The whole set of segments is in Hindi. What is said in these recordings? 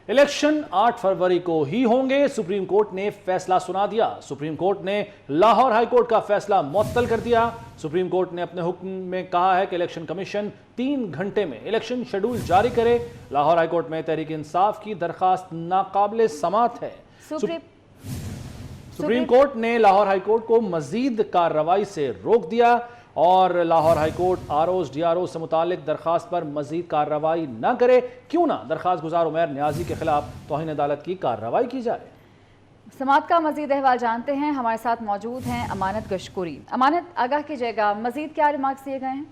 इलेक्शन 8 फरवरी को ही होंगे, सुप्रीम कोर्ट ने फैसला सुना दिया। सुप्रीम कोर्ट ने लाहौर हाई कोर्ट का फैसला मुअत्तल कर दिया। सुप्रीम कोर्ट ने अपने हुक्म में कहा है कि इलेक्शन कमीशन 3 घंटे में इलेक्शन शेड्यूल जारी करे। लाहौर हाई कोर्ट में तहरीक इंसाफ की दरखास्त नाकाबिले समात है। सुप्रीम कोर्ट ने लाहौर हाई कोर्ट को मजीद कार्रवाई से रोक दिया और Lahore high court ROs DRO से मुतालिक दरखास्त पर मजीद कार्रवाई न करे। क्यों ना दरखास्त गुजार उमैर नियाजी के खिलाफ तौहीन अदालत की कार्रवाई की जाए। समात का मजीद अहवाल जानते हैं। हमारे साथ मौजूद हैं अमानत गशकुरी। अमानत, आगाह कीजिएगा, मजीद क्या रिमार्क्स दिए गए हैं?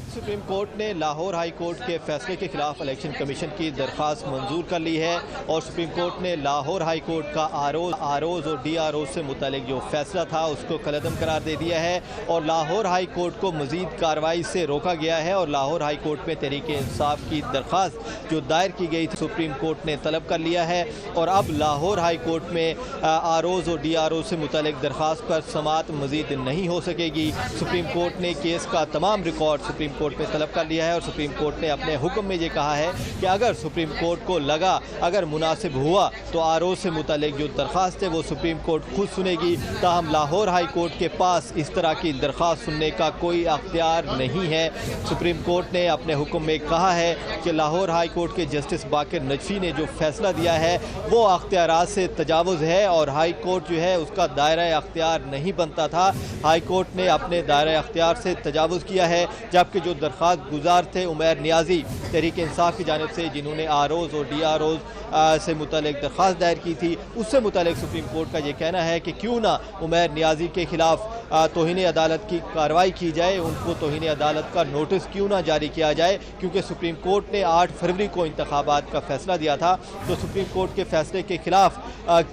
सुप्रीम कोर्ट ने लाहौर हाई कोर्ट के फैसले के खिलाफ इलेक्शन कमीशन की दरख्वास्त मंजूर कर ली है और सुप्रीम कोर्ट ने लाहौर हाई कोर्ट का आरओज और डीआरओ से मुतालिक जो फैसला था उसको कलअदम करार दे दिया है और लाहौर हाई कोर्ट को मजीद कार्रवाई से रोका गया है और लाहौर हाई कोर्ट में तहरीक इंसाफ की दरख्वास्त जो दायर की गई थी सुप्रीम कोर्ट ने तलब कर लिया है और अब लाहौर हाई कोर्ट में आरओज और डीआरओ से मुतालिक दरख्वास्त पर समात मजीद नहीं हो सकेगी। सुप्रीम कोर्ट ने केस का तमाम रिकॉर्ड सुप्रीम कोर्ट में तलब कर लिया है और सुप्रीम कोर्ट ने अपने हुक्म में ये कहा है कि अगर सुप्रीम कोर्ट को लगा, अगर मुनासिब हुआ तो आरओ से मुतालिक जो दरख्वास्त है वो सुप्रीम कोर्ट खुद सुनेगी। ताहम लाहौर हाई कोर्ट के पास इस तरह की दरख्वास्त सुनने का कोई अख्तियार नहीं है। सुप्रीम कोर्ट ने अपने हुक्म में कहा है कि लाहौर हाई कोर्ट के जस्टिस बाकर नजफी ने जो फैसला दिया है वो अख्तियारात से तजावुज़ है और हाई कोर्ट जो है उसका दायरा अख्तियार नहीं बनता था। हाई कोर्ट ने अपने दायरा अख्तियार से तजावुज़ किया है, जबकि जो दरख्वास्त गुजार थे उमैर नियाजी तहरीक इंसाफ की जानिब से जिन्होंने आरओज और डीआरओज से मुतालिक दरख्वास्त दायर की थी, उससे मुतालिक सुप्रीम कोर्ट का ये कहना है कि क्यों ना उमैर नियाजी के खिलाफ तौहीन अदालत की कार्रवाई की जाए, उनको तौहीन अदालत का नोटिस क्यों ना जारी किया जाए, क्योंकि सुप्रीम कोर्ट ने 8 फरवरी को इंतखाबात का फैसला दिया था। तो सुप्रीम कोर्ट के फैसले के खिलाफ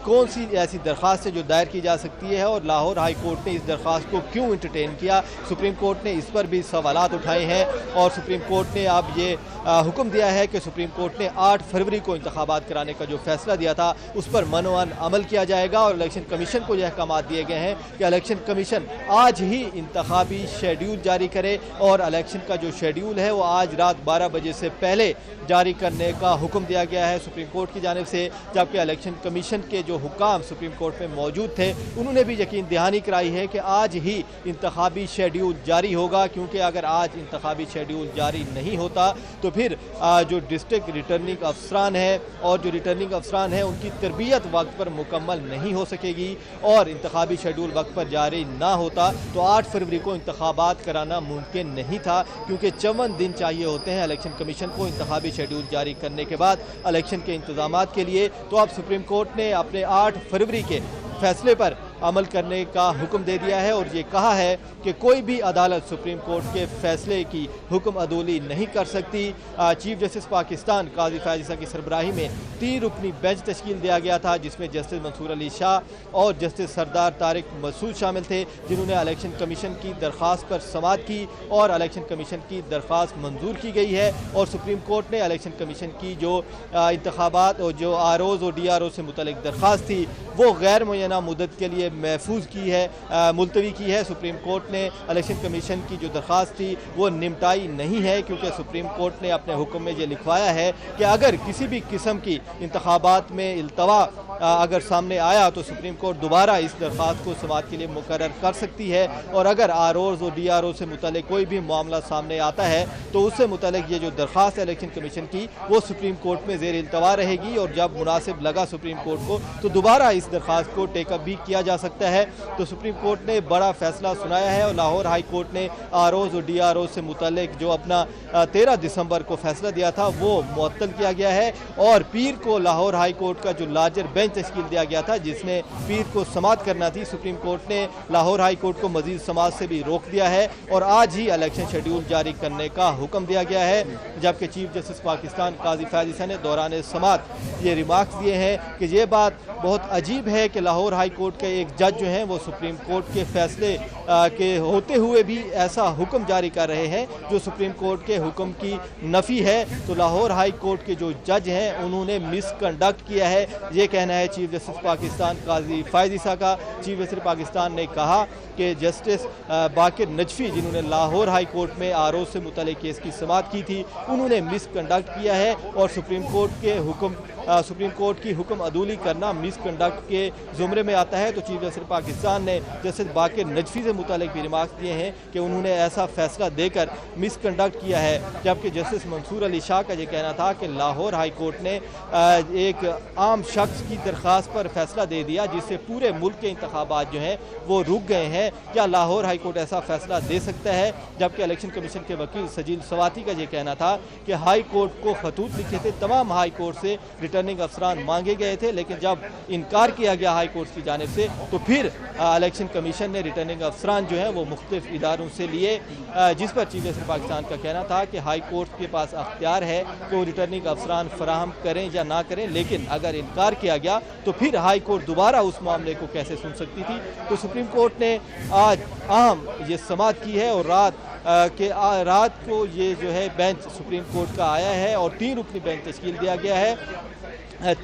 कौन सी ऐसी दरख्वास्त है जो दायर की जा सकती है और लाहौर हाई कोर्ट ने इस दरख्वास्त को क्यों इंटरटेन किया, सुप्रीम कोर्ट ने इस पर भी सवालात उठाए हैं और सुप्रीम कोर्ट ने अब ये हुक्म दिया है कि सुप्रीम कोर्ट ने 8 फरवरी को इंतखाबात कराने का जो फैसला दिया था उस पर मनोअन अमल किया जाएगा और इलेक्शन कमीशन को यह अहकाम दिए गए हैं कि इलेक्शन कमीशन आज ही इंतखाबी शेड्यूल जारी करे और इलेक्शन का जो शेड्यूल है वो आज रात 12 बजे से पहले जारी करने का हुक्म दिया गया है सुप्रीम कोर्ट की जानिब से। जबकि इलेक्शन कमीशन के जो हुक्म सुप्रीम कोर्ट में मौजूद थे उन्होंने भी यकीन दहानी कराई है कि आज ही इंतखाबी शेड्यूल जारी होगा, क्योंकि अगर आज इंतखाबी शेड्यूल जारी नहीं होता तो फिर जो डिस्ट्रिक्ट रिटर्निंग अफसरान है और जो रिटर्निंग अफसरान है उनकी तरबियत वक्त पर मुकम्मल नहीं हो सकेगी और इंतखाबी शेड्यूल वक्त पर जारी ना होता तो 8 फरवरी को इंतखाबात कराना मुमकिन नहीं था, क्योंकि 54 दिन चाहिए होते हैं इलेक्शन कमीशन को इंतखाबी शेड्यूल जारी करने के बाद इलेक्शन के इंतजामात के लिए। तो अब सुप्रीम कोर्ट ने अपने 8 फरवरी के फैसले पर अमल करने का हुक्म दे दिया है और ये कहा है कि कोई भी अदालत सुप्रीम कोर्ट के फैसले की हुक्म अदोली नहीं कर सकती। चीफ जस्टिस पाकिस्तान काजी फयाज ईसा की सरबराही में 3 रुकनी बेंच तश्कील दिया गया था, जिसमें जस्टिस मंसूर अली शाह और जस्टिस सरदार तारिक मसूद शामिल थे, जिन्होंने इलेक्शन कमीशन की दरख्वास्त पर समाअत की और इलेक्शन कमीशन की दरख्वास्त मंजूर की गई है और सुप्रीम कोर्ट ने इलेक्शन कमीशन की जो इंतखाबात और जो आरओज और डीआरओ से मुतल्लिक दरख्वास्त थी वो गैर मुय्यना मुद्दत के लिए महफूज की है, मुलतवी की है। सुप्रीम कोर्ट ने इलेक्शन कमीशन की जो दरख्वास्त थी वो निपटाई नहीं है, क्योंकि सुप्रीम कोर्ट ने अपने हुक्म में ये लिखवाया है कि अगर किसी भी किस्म की इंतखाबात में इल्तवा अगर सामने आया तो सुप्रीम कोर्ट दोबारा इस दरख्वास्त को समाअत के लिए मुकर्रर कर सकती है और अगर आरओज और डीआरओ से मुतल्लिक कोई भी मामला सामने आता है तो उससे मुतल्लिक ये जो दरख्वास्त है इलेक्शन कमीशन की वो सुप्रीम कोर्ट में ज़ेर इल्तवा रहेगी और जब मुनासिब लगा सुप्रीम कोर्ट को तो दोबारा इस दरख्वास्त को टेकअप भी किया जा सकता है। तो सुप्रीम कोर्ट ने बड़ा फैसला सुनाया है और लाहौर हाई कोर्ट ने आरओज और डीआरओ से मुतल्लिक जो अपना 13 दिसंबर को फैसला दिया था वो मुअत्तल किया गया है और पीर को लाहौर हाई कोर्ट का जो लार्जर बेंच तश्कील दिया गया था जिसने पीर को समाअत करना थी, सुप्रीम कोर्ट ने लाहौर हाई कोर्ट को मजीद समाअत से भी रोक दिया है और आज ही इलेक्शन शेड्यूल जारी करने का हुक्म दिया गया है। जबकि चीफ जस्टिस पाकिस्तान काजी फयाज ईसा ने दौरान समाअत ये रिमार्क्स दिए हैं कि ये बात बहुत अजीब है कि लाहौर हाई कोर्ट के एक जज जो हैं वो सुप्रीम कोर्ट के फैसले के होते हुए भी ऐसा हुक्म जारी कर रहे हैं जो सुप्रीम कोर्ट के हुक्म की नफ़ी है। तो लाहौर हाई कोर्ट के जो जज हैं उन्होंने मिसकंडक्ट किया है, ये कहना है चीफ जस्टिस पाकिस्तान काजी फ़ायज़ ईसा का। चीफ जस्टिस पाकिस्तान ने कहा कि जस्टिस बाकिर नजफी जिन्होंने लाहौर हाई कोर्ट में आरोज से मुतल्लिक़ केस की समाअत की थी, उन्होंने मिसकंडक्ट किया है और सुप्रीम कोर्ट की हुक्म अदूली करना मिसकंडक्ट के ज़ुमरे में आता है। तो चीफ जस्टिस पाकिस्तान ने जस्टिस बाकिर नजफी से मुतल्लिक़ भी रिमार्क्स दिए हैं कि उन्होंने ऐसा फैसला देकर मिसकंडक्ट किया है, जबकि जस्टिस मंसूर अली शाह का ये कहना था कि लाहौर हाई कोर्ट ने एक आम शख्स की दरख्वास्त पर फैसला दे दिया जिससे पूरे मुल्क के इंतखाबात जो हैं वो रुक गए हैं। क्या लाहौर हाई कोर्ट ऐसा फैसला दे सकता है? जबकि इलेक्शन कमीशन के वकील सजील सवाती का ये कहना था कि हाई कोर्ट को खतूत लिखे थे, तमाम हाई कोर्ट से रिटर्निंग अफसरान मांगे गए थे, लेकिन जब इनकार किया गया हाई कोर्ट की जानिब से तो फिर इलेक्शन कमीशन ने रिटर्निंग अफसरान जो है वो मुख्तलिफ इदारों से लिए, जिस पर चीफ जस्टिस पाकिस्तान का कहना था कि हाई कोर्ट के पास अख्तियार है कि वो रिटर्निंग अफसरान फराहम करें या ना करें, लेकिन अगर इनकार किया गया तो फिर हाई कोर्ट दोबारा उस मामले को कैसे सुन सकती थी। तो सुप्रीम कोर्ट ने आज अहम ये समाअत की है और रात को ये जो है बेंच सुप्रीम कोर्ट का आया है और 3 रुकनी बेंच तश्कील दिया गया है।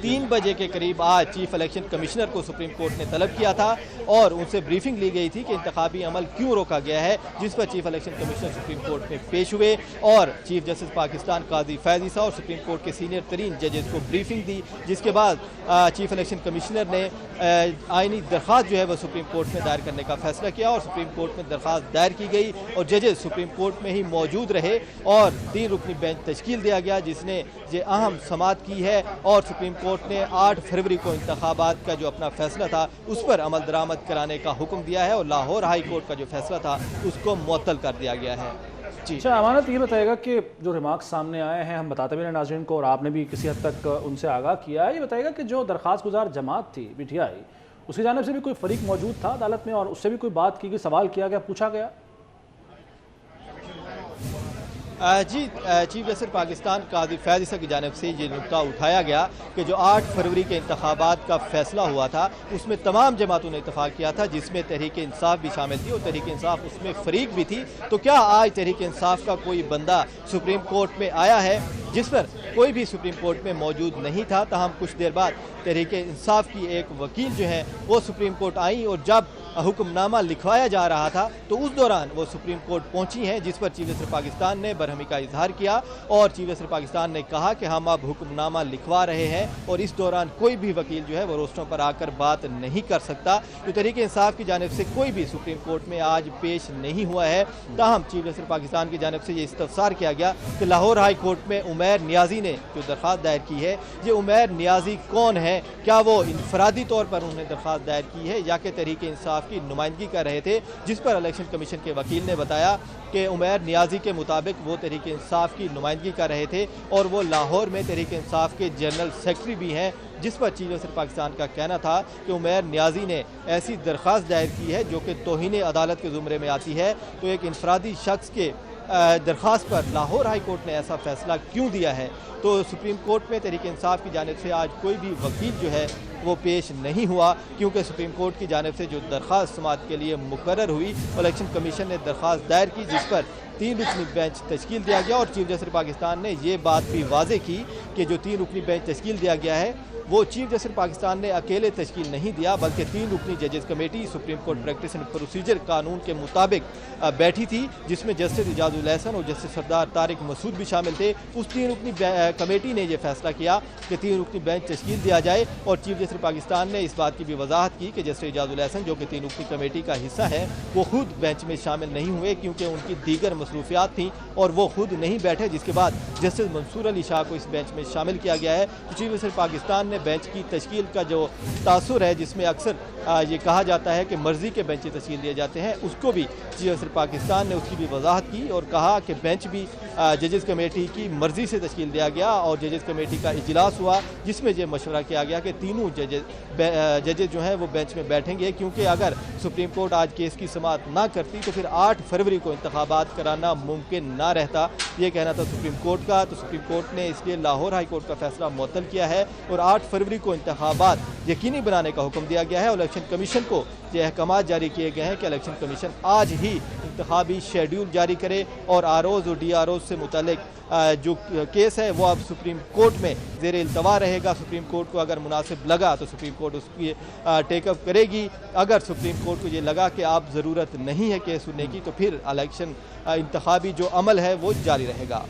3 बजे के करीब आज चीफ इलेक्शन कमिश्नर को सुप्रीम कोर्ट ने तलब किया था और उनसे ब्रीफिंग ली गई थी कि इंतखाबी अमल क्यों रोका गया है, जिस पर chief election commissioner supreme court में पेश हुए और चीफ जस्टिस पाकिस्तान काजी फ़ायज़ ईसा और सुप्रीम कोर्ट के सीनियर तरीन जजेस को ब्रीफिंग दी, जिसके बाद चीफ इलेक्शन कमिश्नर ने आइनी दरख्वास्त जो है वह सुप्रीम कोर्ट में दायर करने का फैसला किया और सुप्रीम कोर्ट में दरख्वास्त दायर की गई और जजेस सुप्रीम कोर्ट में ही मौजूद रहे और 3 रुकनी बेंच तश्कील दिया गया जिसने ये अहम समाअत की है और सुप्रीम कोर्ट ने 8 फरवरी को इंतखाबात का जो अपना फैसला था उस पर अमल दरामद कराने का हुक्म दिया है और लाहौर हाई कोर्ट का जो फैसला था उसको मुअत्तल कर दिया गया है। जी अच्छा, अमानत ये बताएगा कि जो रिमार्क्स सामने आए हैं, हम बताते भी हैं नाज़रीन को और आपने भी किसी हद तक उनसे आगाह किया है, ये बताएगा कि जो दरख्वास्त गुजार जमात थी PTI, उसकी जानिब से भी कोई फरीक मौजूद था अदालत में और उससे भी कोई बात की गई, सवाल किया गया, पूछा गया? जी, चीफ जस्टिस पाकिस्तान काजी फ़ायज़ ईसा की जानिब से ये नुक्ता उठाया गया कि जो 8 फरवरी के इंतखाबात का फैसला हुआ था उसमें तमाम जमातों ने इत्तफाक किया था, जिसमें तहरीक इंसाफ भी शामिल थी और तहरीक इंसाफ उसमें फरीक भी थी। तो क्या आज तहरीक इंसाफ का कोई बंदा सुप्रीम कोर्ट में आया है जिस पर कोई भी सुप्रीम कोर्ट में मौजूद नहीं था? तहम कुछ देर बाद तहरीक इंसाफ की एक वकील जो है वो सुप्रीम कोर्ट आई और जब हुक्मनामा लिखवाया जा रहा था तो उस दौरान वो सुप्रीम कोर्ट पहुंची हैं, जिस पर चीफ जस्टिस पाकिस्तान ने बरहमी का इजहार किया और चीफ जस्टिस पाकिस्तान ने कहा कि हम अब हुक्मनामा लिखवा रहे हैं और इस दौरान कोई भी वकील जो है वो रोस्टरों पर आकर बात नहीं कर सकता। तो तहरीक इंसाफ की जानिब से कोई भी सुप्रीम कोर्ट में आज पेश नहीं हुआ है। ताहम चीफ जस्टिस पाकिस्तान की जानिब से ये इस्तफसार किया गया कि लाहौर हाई कोर्ट में उमैर नियाजी ने जो दरख्वास्त दायर की है, ये उमैर नियाजी कौन है? क्या वो इनफरादी तौर पर उन्होंने दरख्वास्त दायर की है या कि तहरीक इंसाफ की नुमाइंदगी कर रहे थे? जिस पर इलेक्शन कमीशन के वकील ने बताया कि उमैर नियाजी के मुताबिक वो तहरीक इंसाफ की नुमाइंदगी कर रहे थे और वो लाहौर में तहरीक इंसाफ के जनरल सेक्रेटरी भी हैं, जिस पर चीफ जस्टिस पाकिस्तान का कहना था कि उमैर नियाजी ने ऐसी दरख्वास्त दायर की है जो कि तौहीन अदालत के ज़ुमरे में आती है। तो एक इनफरादी शख्स के दरख्वास्त पर लाहौर हाई कोर्ट ने ऐसा फैसला क्यों दिया है? तो सुप्रीम कोर्ट में तहरीक इंसाफ की जानिब से आज कोई भी वकील जो है वो पेश नहीं हुआ, क्योंकि सुप्रीम कोर्ट की जानिब से जो दरख्वास्त समाअत के लिए मुकर्रर हुई, इलेक्शन कमीशन ने दरख्वास्त दायर की जिस पर 3 रुकनी बेंच तश्कील दिया गया और चीफ जस्टिस पाकिस्तान ने ये बात भी वाज़े की कि जो 3 रुकनी बेंच तश्कील दिया गया है वो चीफ जस्टिस पाकिस्तान ने अकेले तश्कील नहीं दिया, बल्कि 3 रुकनी जजेस committee supreme court practice and procedure कानून के मुताबिक बैठी थी, जिसमें जस्टिस इजाजुल एहसन और जस्टिस सरदार तारिक मसूद भी शामिल थे। उस 3 रुकनी कमेटी ने यह फैसला किया कि 3 रुकनी बेंच तश्कील दिया जाए और चीफ जस्टिस पाकिस्तान ने इस बात की भी वजाहत की कि जस्टिस इजाजुल एहसन जो कि 3 रुकनी कमेटी का हिस्सा है वो खुद बेंच में शामिल नहीं हुए क्योंकि उनकी दीगर मसरूफियात थी और वो खुद नहीं बैठे, जिसके बाद जस्टिस मंसूर अली शाह को इस बेंच में शामिल किया गया है। तो चीफ जस्टिस पाकिस्तान ने बेंच की तश्कील का जो तासुर है, जिसमें अक्सर ये कहा जाता है कि मर्जी के बेंच तश्कील दिए जाते हैं, उसको भी चीफ जस्टिस पाकिस्तान ने उसकी भी वजाहत की और कहा कि बेंच भी जजेस कमेटी की मर्जी से तश्कील दिया गया और जजेस कमेटी का इजलास हुआ जिसमें यह मशवरा किया गया कि तीनों जजेस जो हैं वो बेंच में बैठेंगे, क्योंकि अगर सुप्रीम कोर्ट आज केस की समाअत ना करती तो फिर 8 फरवरी को इंतखाबात कराना मुमकिन ना रहता, ये कहना था सुप्रीम कोर्ट का। तो सुप्रीम कोर्ट ने इसलिए लाहौर हाई कोर्ट का फैसला मुअत्तल किया है और 8 फरवरी को इंतखाबात यकीनी बनाने का हुक्म दिया गया है। इलेक्शन कमीशन को ये अहकाम जारी किए गए हैं कि इलेक्शन कमीशन आज ही इंतखाबी शेड्यूल जारी करे और आरओज़ और DROज़ से मुतालिक जो केस है वो अब सुप्रीम कोर्ट में ज़ेर इल्तवा रहेगा। सुप्रीम कोर्ट को अगर मुनासिब लगा तो सुप्रीम कोर्ट उसकी टेकअप करेगी। अगर सुप्रीम कोर्ट को ये लगा कि आप ज़रूरत नहीं है केस सुनने की तो फिर इलेक्शन इंतखाबी जो अमल है वो जारी रहेगा।